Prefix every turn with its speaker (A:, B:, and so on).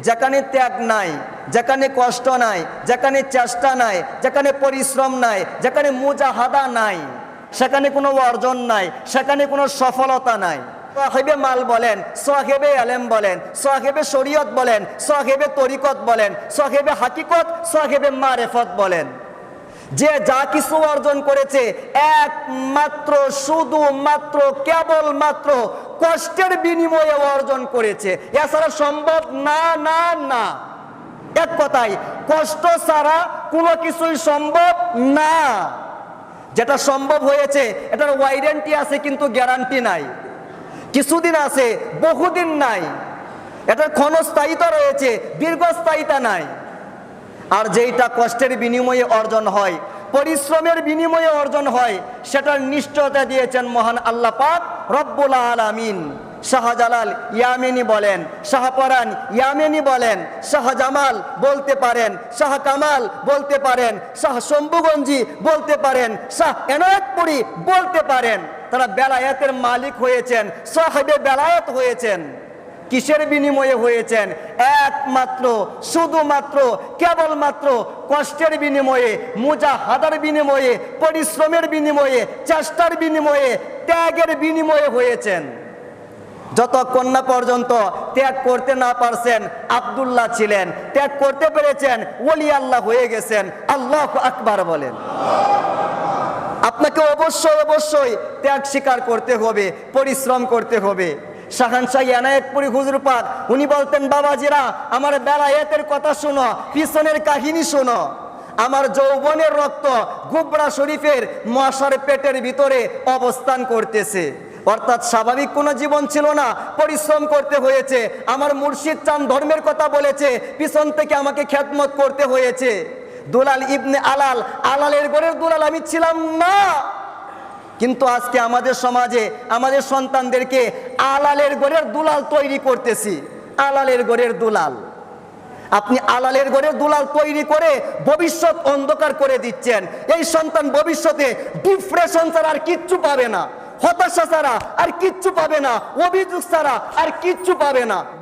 A: যেখানে ত্যাগ নাই, যেখানে কষ্ট নাই, যেখানে চেষ্টা নাই, যেখানে পরিশ্রম নাই, যেখানে মুজাহাদা নাই, সেখানে কোনো অর্জন নাই, সেখানে কোনো সফলতা নাই। সাহেবে মাল বলেন, সাহেবে আলেম বলেন, সাহেবে শরীয়ত বলেন, সাহেবে তরিকত বলেন, সাহেবে হাকিকত, সাহেবে মারেফত বলেন, যে যা কিছু অর্জন করেছে একমাত্র শুধুমাত্র কেবলমাত্র কষ্টের বিনিময়ে অর্জন করেছে। এছাড়া সম্ভব না না না। এক কথায় কষ্ট ছাড়া কোনো কিছুই সম্ভব না। যেটা সম্ভব হয়েছে এটার ওয়ারেন্টি আছে কিন্তু গ্যারান্টি নাই। কিছুদিন আছে, বহুদিন নাই। এটার ক্ষণস্থায়িতা রয়েছে, দীর্ঘস্থায়িতা নাই। আর যেইটা কষ্টের বিনিময়ে অর্জন হয়, পরিশ্রমের বিনিময়ে অর্জন হয়, সেটার নিশ্চয়তা দিয়েছেন মহান আল্লাহ পাক রব্বুল আলামিন। শাহজালাল ইয়ামেনি বলেন, শাহপরান ইয়ামেনি বলেন, শাহজামাল বলতে পারেন, শাহ কামাল বলতে পারেন, শাহ শম্ভুগঞ্জি বলতে পারেন, শাহ এনায়েতপুরী বলতে পারেন। তারা বেলায়েতের মালিক হয়েছেন, সাহেবে বেলায়েত হয়েছেন। কিসের বিনিময়ে হয়েছেন? একমাত্র শুধুমাত্র কেবলমাত্র কষ্টের বিনিময়ে, মুজাহাদার বিনিময়ে, পরিশ্রমের বিনিময়ে, চেষ্টার বিনিময়ে, ত্যাগের বিনিময়ে হয়েছেন। যতক্ষণ না পর্যন্ত ত্যাগ করতে না পারছেন, আব্দুল্লাহ ছিলেন, ত্যাগ করতে পেরেছেন, ওলি আল্লাহ হয়ে গেছেন। আল্লাহু আকবার বলেন। আপনাকে অবশ্যই অবশ্যই ত্যাগ স্বীকার করতে হবে, পরিশ্রম করতে হবে। শাহানশাহ এনায়েতপুরী হুজুর পাক উনি বলতেন, বাবাজিরা আমার বেলায়েতের কথা শোনো, পিছনের কাহিনী শোনো। আমার যৌবনের রক্ত গুবরা শরীফের মশার পেটের ভিতরে অবস্থান করতেছে। অর্থাৎ স্বাভাবিক কোনো জীবন ছিল না, পরিশ্রম করতে হয়েছে। আমার মুর্শিদ চাঁদ ধর্মের কথা বলেছে, পিছন থেকে আমাকে খেদমত করতে হয়েছে। দুলাল ইবনে আলাল, আলালের ঘরের দুলাল আমি ছিলাম না। কিন্তু আজকে আমাদের সমাজে আমাদের সন্তানদেরকে আলালের ঘরের দুলাল তৈরি করতেছি। আলালের ঘরের দুলাল, আপনি আলালের ঘরের দুলাল তৈরি করে ভবিষ্যৎ অন্ধকার করে দিচ্ছেন। এই সন্তান ভবিষ্যতে ডিপ্রেশন ছাড়া আর কিচ্ছু পাবে না, হতাশা ছাড়া আর কিচ্ছু পাবে না, অভিযোগ ছাড়া আর কিচ্ছু পাবে না।